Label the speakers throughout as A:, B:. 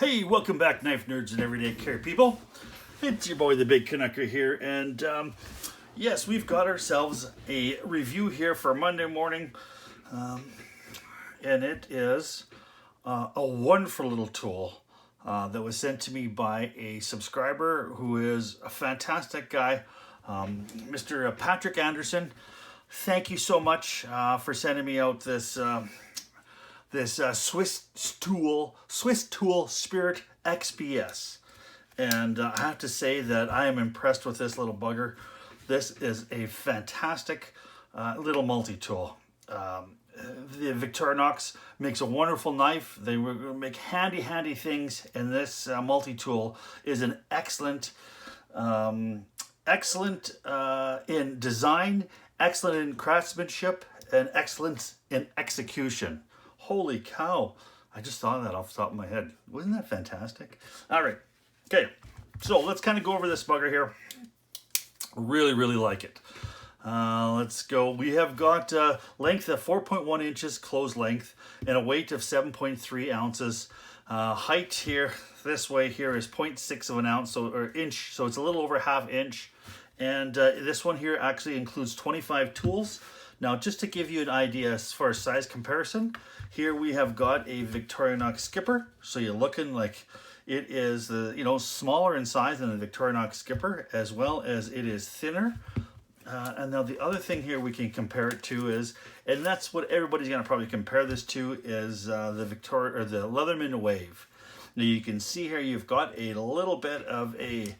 A: Hey, welcome back, knife nerds and everyday care people. It's your boy, the Big Canucker here, and yes, we've got ourselves a review here for Monday morning, and it is a wonderful little tool that was sent to me by a subscriber who is a fantastic guy, Mr. Patrick Anderson. Thank you so much for sending me out this Swiss Tool Spirit XBS, and I have to say that I am impressed with this little bugger. This is a fantastic little multi-tool. The Victorinox makes a wonderful knife. They make handy things, and this multi-tool is an excellent in design, excellent in craftsmanship, and excellent in execution. Holy cow, I just thought of that off the top of my head. Wasn't that fantastic? All right, okay, so let's kind of go over this bugger here. Really like it. Let's go. We have got length of 4.1 inches, closed length, and a weight of 7.3 ounces. Height here, this way here, is 0.6 of an ounce, or inch, so it's a little over ½ inch. And this one here actually includes 25 tools. Now, just to give you an idea as far as size comparison, here we have got a Victorinox skipper. So you're looking like it is smaller in size than the Victorinox skipper, as well as it is thinner. And now the other thing here we can compare it to is, and that's what everybody's going to probably compare this to, is the Leatherman Wave. Now you can see here you've got a little bit of a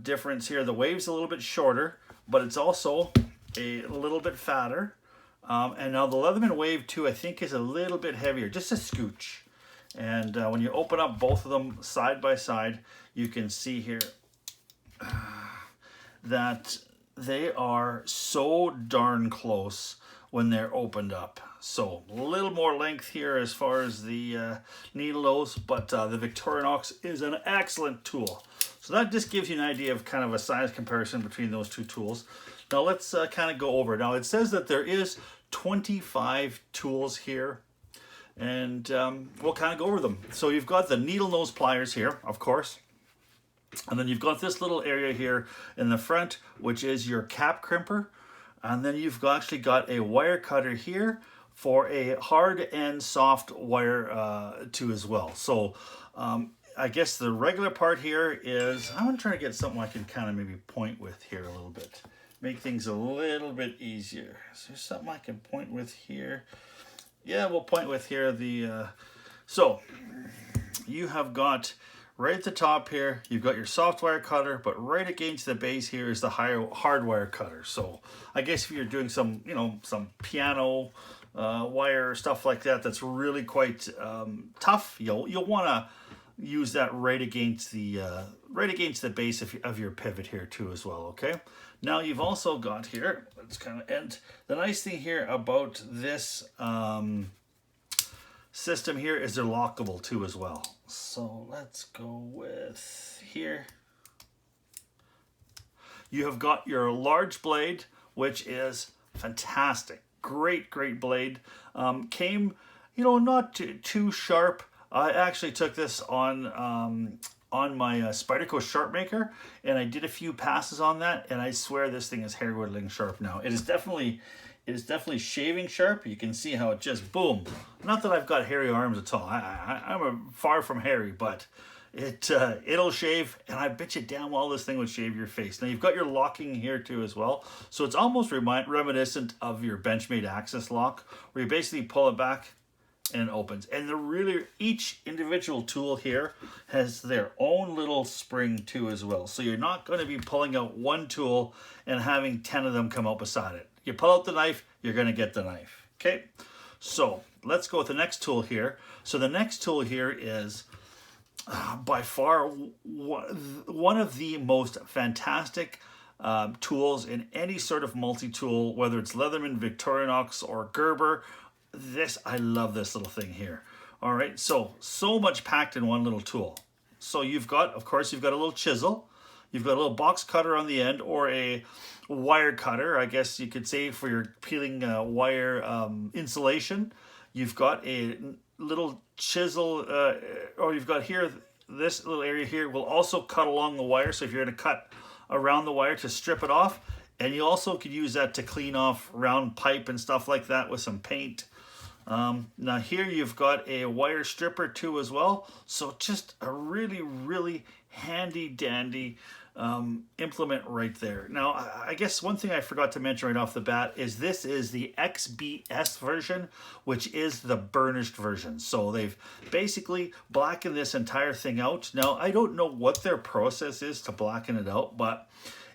A: difference here. The Wave's a little bit shorter, but it's also a little bit fatter. And now the Leatherman Wave 2, I think, is a little bit heavier, just a scooch. And when you open up both of them side by side, you can see here that they are so darn close when they're opened up. So a little more length here as far as the needle goes, but the Victorinox is an excellent tool. So that just gives you an idea of kind of a size comparison between those two tools. Now let's kind of go over it. Now it says that there is 25 tools here, and we'll kind of go over them. So you've got the needle nose pliers here, of course. And then you've got this little area here in the front, which is your cap crimper. And then you've actually got a wire cutter here for a hard and soft wire too as well. So I guess the regular part here is, I'm going to try to get something I can kind of maybe point with here a little bit. Make things a little bit easier. Is there something I can point with here? Yeah, we'll point with here so you have got right at the top here, you've got your soft wire cutter, but right against the base here is the hard wire cutter. So I guess if you're doing some, some piano wire stuff like that, that's really quite tough. You'll want to use that right against the base of your pivot here too as well. Okay. Now you've also got here, let's kind of end. The nice thing here about this system here is they're lockable too as well. So let's go with here. You have got your large blade, which is fantastic. Great blade. Came, not too sharp. I actually took this on my Spyderco Sharp Maker, and I did a few passes on that, and I swear this thing is hair whittling sharp now. It is definitely shaving sharp. You can see how it just boom. Not that I've got hairy arms at all. I'm far from hairy, but it'll shave, and I bet you damn well this thing would shave your face. Now you've got your locking here too as well, so it's almost reminiscent of your Benchmade Access lock, where you basically pull it back and it opens. And each individual tool here has their own little spring too as well. So you're not going to be pulling out one tool and having 10 of them come out beside it. You pull out the knife, you're going to get the knife. Okay, so let's go with the next tool here. So the next tool here is by far one of the most fantastic tools in any sort of multi-tool, whether it's Leatherman, Victorinox, or Gerber. I love this little thing here. All right, so much packed in one little tool. So you've got, of course, you've got a little chisel. You've got a little box cutter on the end, or a wire cutter, I guess you could say, for your peeling wire insulation. You've got a little chisel, or you've got here, this little area here will also cut along the wire. So if you're going to cut around the wire to strip it off, and you also could use that to clean off round pipe and stuff like that with some paint. Now here you've got a wire stripper too as well. So just a really handy dandy implement right there. Now I guess one thing I forgot to mention right off the bat is this is the XBS version, which is the burnished version. So they've basically blackened this entire thing out. Now I don't know what their process is to blacken it out, but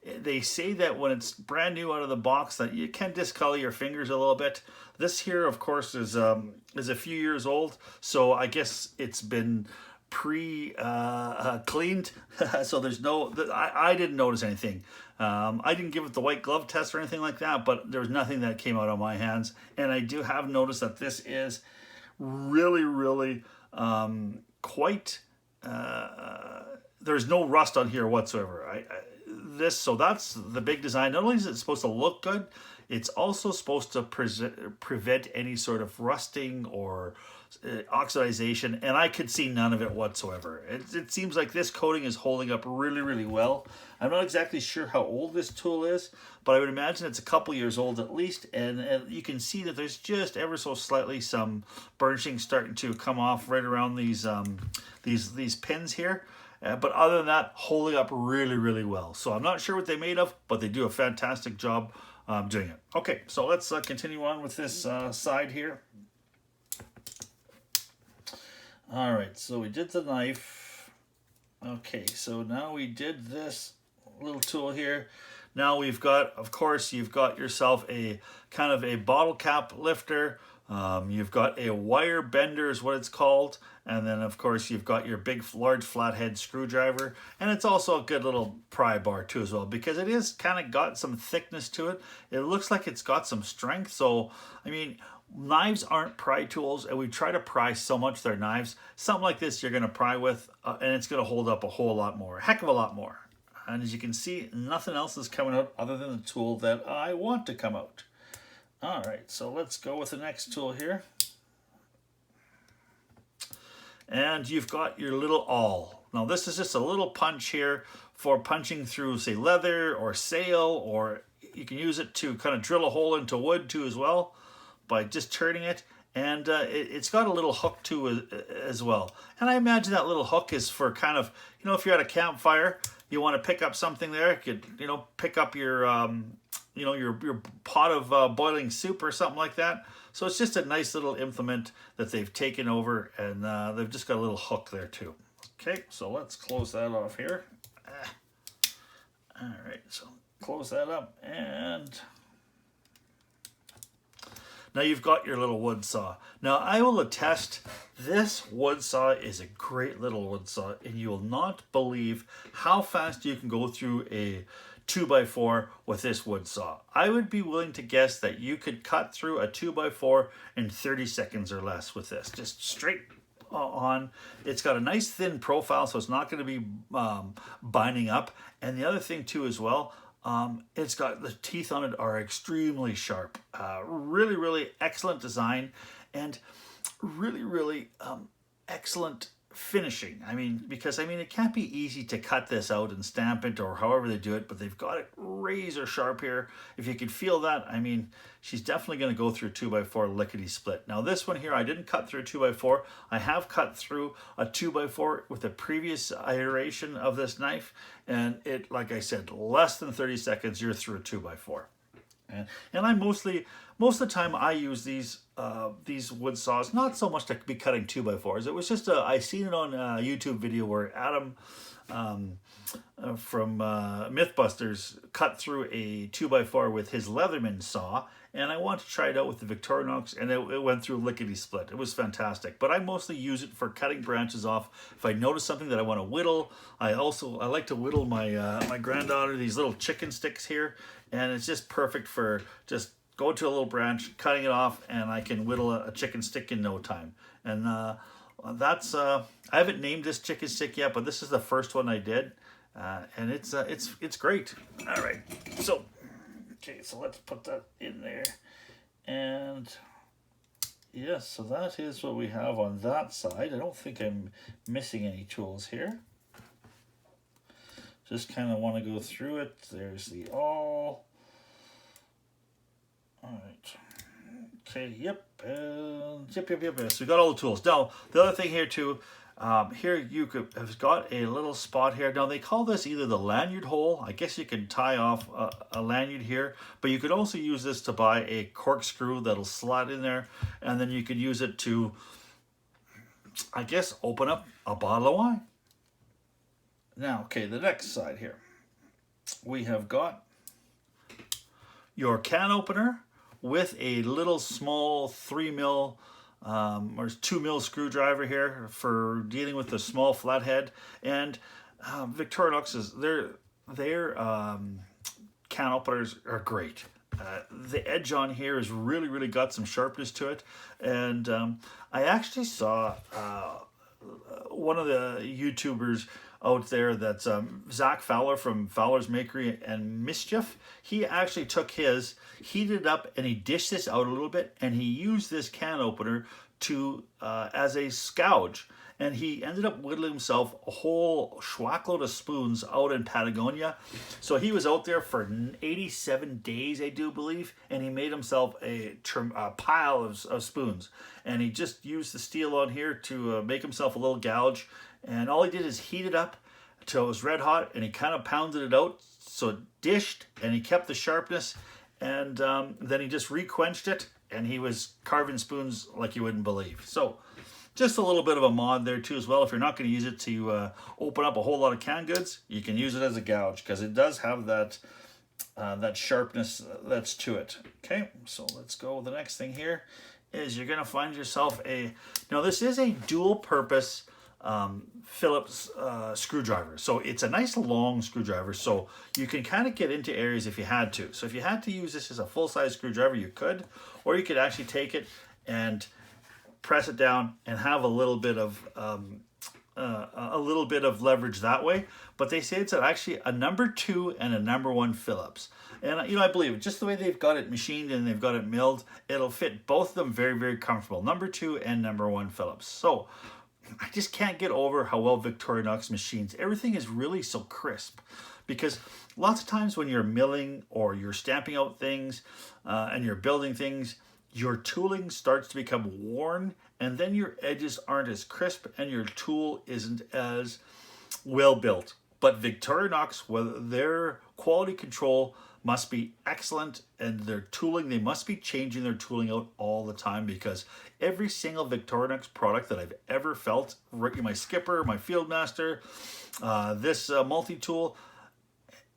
A: they say that when it's brand new out of the box that you can discolor your fingers a little bit. This here, of course, is a few years old, so I guess it's been cleaned. So there's no, I didn't notice anything. I didn't give it the white glove test or anything like that, but there was nothing that came out of my hands. And I do have noticed that this is really quite, there's no rust on here whatsoever. So that's the big design. Not only is it supposed to look good, it's also supposed to prevent any sort of rusting or oxidization, and I could see none of it whatsoever. It seems like this coating is holding up really well. I'm not exactly sure how old this tool is, but I would imagine it's a couple years old at least, and you can see that there's just ever so slightly some burnishing starting to come off right around these pins here. But other than that, holding up really well. So I'm not sure what they made of, but they do a fantastic job doing it. Okay, so let's continue on with this side here. All right, so we did the knife. Okay, so now we did this little tool here. Now we've got, of course, you've got yourself a kind of a bottle cap lifter. You've got a wire bender is what it's called. And then, of course, you've got your big, large flathead screwdriver. And it's also a good little pry bar, too, as well, because it is kind of got some thickness to it. It looks like it's got some strength. So, I mean, knives aren't pry tools, and we try to pry so much with our knives. Something like this you're going to pry with, and it's going to hold up a whole lot more, a heck of a lot more. And as you can see, nothing else is coming out other than the tool that I want to come out. All right, so let's go with the next tool here. And you've got your little awl. Now this is just a little punch here for punching through, say, leather or sail, or you can use it to kind of drill a hole into wood too as well by just turning it. And it's got a little hook too as well. And I imagine that little hook is for kind of, you know, if you're at a campfire, you want to pick up something there, you could, you know, pick up your, you know, your pot of boiling soup or something like that. So it's just a nice little implement that they've taken over, and they've just got a little hook there too. Okay, so let's close that off here. All right, so close that up, and now you've got your little wood saw. Now I will attest, this wood saw is a great little wood saw, and you will not believe how fast you can go through a 2x4 with this wood saw. I would be willing to guess that you could cut through a 2x4 in 30 seconds or less with this, just straight on. It's got a nice thin profile, so it's not going to be binding up. And the other thing too as well, it's got, the teeth on it are extremely sharp. Really excellent design, and really excellent finishing. I mean, because I mean, it can't be easy to cut this out and stamp it or however they do it, but they've got it razor sharp here. If you could feel that, I mean, she's definitely going to go through 2x4 lickety split. Now this one here, I didn't cut through 2x4. I have cut through a 2x4 with a previous iteration of this knife, and it, like I said, less than 30 seconds, you're through a 2x4. And I most of the time I use these wood saws not so much to be cutting 2x4s. It was just I seen it on a YouTube video where Adam from Mythbusters cut through a 2x4 with his Leatherman saw, and I wanted to try it out with the Victorinox, and it went through lickety split. It was fantastic. But I mostly use it for cutting branches off. If I notice something that I want to whittle, I like to whittle my my granddaughter these little chicken sticks here, and it's just perfect for just going to a little branch, cutting it off, and I can whittle a chicken stick in no time. And that's I haven't named this chicken stick yet, but this is the first one I did, and it's great. All right, so okay, so let's put that in there, and yes, so that is what we have on that side. I don't think I'm missing any tools here. Just kind of want to go through it. There's the all. All right. Okay, yep. Yep. So we got all the tools. Now, the other thing here too, here you could have got a little spot here. Now they call this either the lanyard hole. I guess you can tie off a lanyard here, but you could also use this to buy a corkscrew that'll slide in there, and then you could use it to, I guess, open up a bottle of wine. Now, okay, the next side here, we have got your can opener with a little small 3 mil or 2 mil screwdriver here for dealing with the small flathead. And Victorinox is their can openers are great. The edge on here is really got some sharpness to it. And I actually saw one of the YouTubers out there, that's Zach Fowler from Fowler's Makery and Mischief. He actually took his, heated it up, and he dished this out a little bit, and he used this can opener to as a scourge. And he ended up whittling himself a whole schwackload of spoons out in Patagonia. So he was out there for 87 days, I do believe, and he made himself a pile of spoons. And he just used the steel on here to make himself a little gouge. And all he did is heat it up until it was red hot, and he kind of pounded it out so it dished, and he kept the sharpness. And then he just re-quenched it, and he was carving spoons like you wouldn't believe. So just a little bit of a mod there too as well. If you're not going to use it to open up a whole lot of canned goods, you can use it as a gouge, because it does have that that sharpness that's to it. Okay, so let's go. The next thing here is you're going to find yourself now this is a dual purpose Phillips screwdriver. So it's a nice long screwdriver, so you can kind of get into areas if you had to. So if you had to use this as a full-size screwdriver, you could, or you could actually take it and press it down and have a little bit of leverage that way. But they say it's actually a number 2 and a number 1 Phillips. And I believe it. Just the way they've got it machined and they've got it milled, it'll fit both of them very comfortable. Number 2 and number 1 Phillips. So I just can't get over how well Victorinox machines. Everything is really so crisp, because lots of times when you're milling or you're stamping out things and you're building things, your tooling starts to become worn, and then your edges aren't as crisp and your tool isn't as well built. But Victorinox, their quality control must be excellent, and their tooling, they must be changing their tooling out all the time, because every single Victorinox product that I've ever felt, my Skipper, my Fieldmaster, this multi-tool,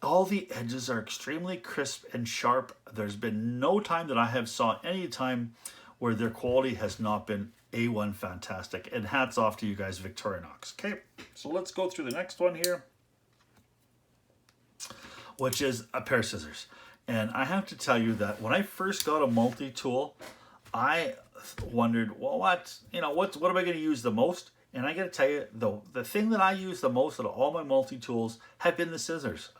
A: all the edges are extremely crisp and sharp. There's been no time that I have saw any time where their quality has not been A1 fantastic. And hats off to you guys, Victorinox. Okay, so let's go through the next one here, which is a pair of scissors. And I have to tell you that when I first got a multi-tool, I wondered, well, what am I going to use the most? And I got to tell you, the thing that I use the most out of all my multi-tools have been the scissors.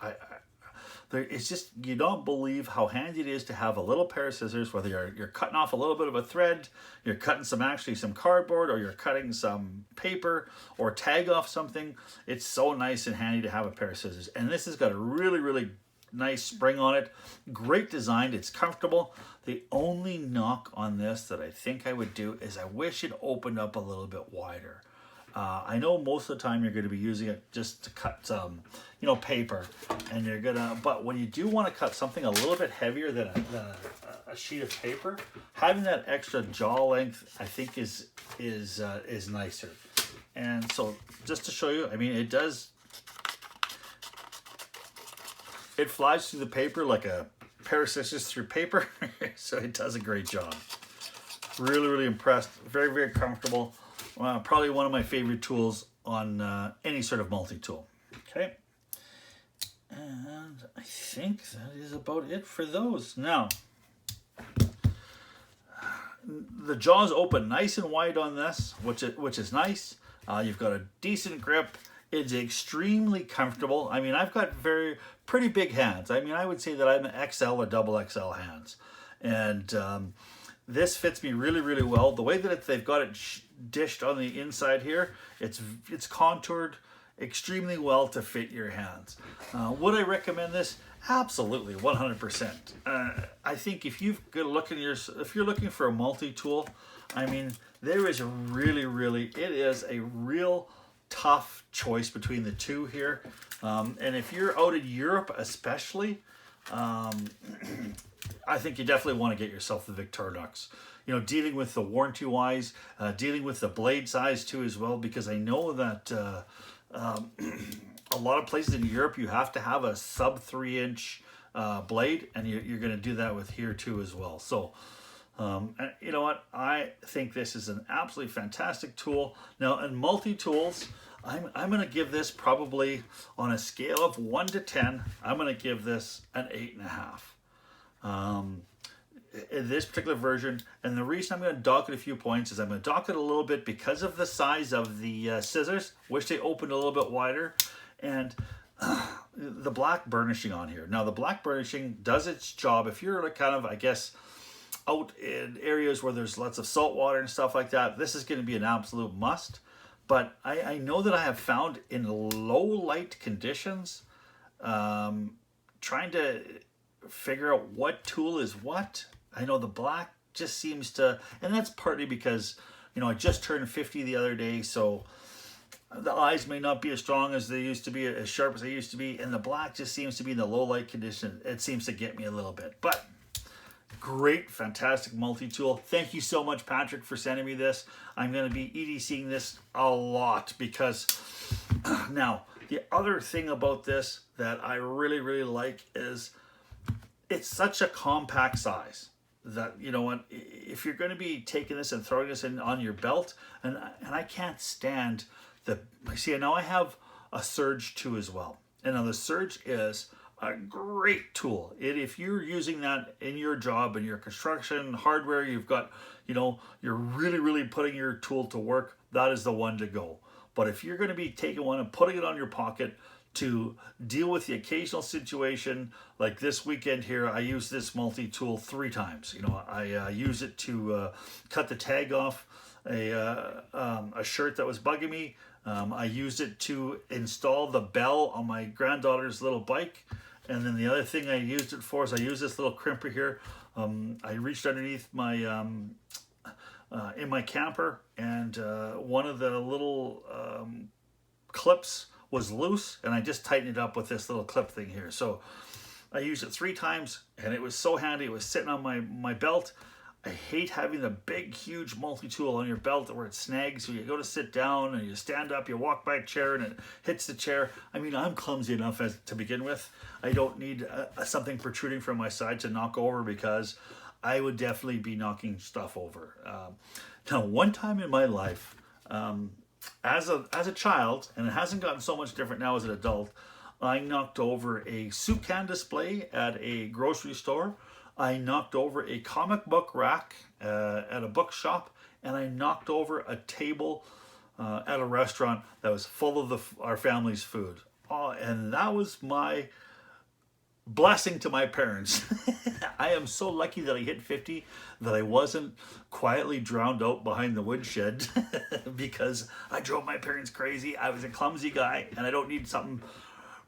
A: It's just, you don't believe how handy it is to have a little pair of scissors, whether you're cutting off a little bit of a thread, you're cutting some cardboard, or you're cutting some paper, or tag off something. It's so nice and handy to have a pair of scissors. And this has got a really nice spring on it. Great design. It's comfortable. The only knock on this that I think I would do is I wish it opened up a little bit wider. I know most of the time you're going to be using it just to cut paper, and but when you do want to cut something a little bit heavier than a sheet of paper, having that extra jaw length, I think is nicer. And so just to show you, I mean, it flies through the paper like a pair of scissors through paper. So it does a great job. Really impressed. Very comfortable. Probably one of my favorite tools on any sort of multi-tool. Okay, and I think that is about it for those. Now, the jaws open nice and wide on this, which is nice. You've got a decent grip. It's extremely comfortable. I mean, I've got pretty big hands. I mean, I would say that I'm an XL or double XL hands, and this fits me really, really well. The way that they've got it dished on the inside here, it's contoured extremely well to fit your hands. Would I recommend this? Absolutely, 100%. I think if you've got to look if you're looking for a multi-tool, I mean, there is it is a real tough choice between the two here. And if you're out in Europe especially, I think you definitely want to get yourself the Victorinox. You know, dealing with the warranty wise, dealing with the blade size too as well, because I know that a lot of places in Europe you have to have a sub 3-inch blade, and you're going to do that with here too as well. So you know what, I think this is an absolutely fantastic tool. Now in multi-tools, I'm going to give this probably on a scale of 1 to 10, I'm going to give this an 8.5. In this particular version, and the reason I'm going to dock it a few points is I'm going to dock it a little bit because of the size of the scissors. Wish they opened a little bit wider, and the black burnishing on here. Now the black burnishing does its job if you're like kind of, I guess, out in areas where there's lots of salt water and stuff like that. This is going to be an absolute must. But I know that I have found in low light conditions, trying to figure out what tool is what. I know the black just seems to, and that's partly because, you know, I just turned 50 the other day, so the eyes may not be as strong as they used to be, as sharp as they used to be, and the black just seems to be in the low light condition. It seems to get me a little bit, but great, fantastic multi-tool. Thank you so much, Patrick, for sending me this. I'm going to be EDCing this a lot because now the other thing about this that I really, really like is it's such a compact size that, you know what, if you're going to be taking this and throwing this in on your belt, and I can't stand see, now I have a Surge 2 as well. And now the Surge is a great tool. If you're using that in your job, in your construction, hardware, you've got, you know, you're really, really putting your tool to work, that is the one to go. But if you're going to be taking one and putting it on your pocket to deal with the occasional situation, like this weekend here, I used this multi-tool 3 times. You know, I use it to cut the tag off a shirt that was bugging me. I used it to install the bell on my granddaughter's little bike. And then the other thing I used it for is I used this little crimper here. I reached underneath my, in my camper, and one of the little clips was loose, and I just tightened it up with this little clip thing here. So I used it 3 times, and it was so handy. It was sitting on my belt. I hate having the big, huge multi-tool on your belt where it snags. So you go to sit down and you stand up, you walk by a chair and it hits the chair. I mean, I'm clumsy enough to begin with. I don't need something protruding from my side to knock over, because I would definitely be knocking stuff over. Now, one time in my life, as a child, and it hasn't gotten so much different now as an adult, I knocked over a soup can display at a grocery store. I knocked over a comic book rack at a bookshop, and I knocked over a table at a restaurant that was full of our family's food. Oh, and that was my blessing to my parents. I am so lucky that I hit 50 that I wasn't quietly drowned out behind the woodshed because I drove my parents crazy. I was a clumsy guy, and I don't need something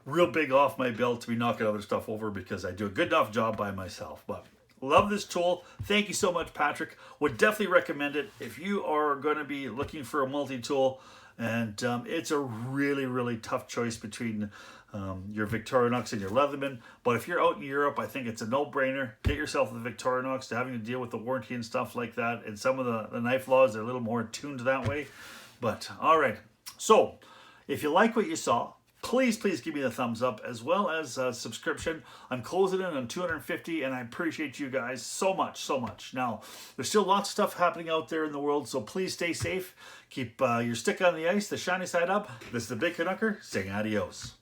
A: real big off my belt to be knocking other stuff over, because I do a good enough job by myself. But love this tool. Thank you so much, Patrick. Would definitely recommend it if you are going to be looking for a multi-tool. And it's a really, really tough choice between your Victorinox and your Leatherman. But if you're out in Europe, I think it's a no-brainer. Get yourself the Victorinox, to having to deal with the warranty and stuff like that. And some of the knife laws are a little more tuned that way. But all right. So if you like what you saw, please give me the thumbs up, as well as a subscription. I'm closing in on 250, and I appreciate you guys so much. Now, there's still lots of stuff happening out there in the world, so please stay safe. Keep your stick on the ice, the shiny side up. This is the Big Canucker saying adios.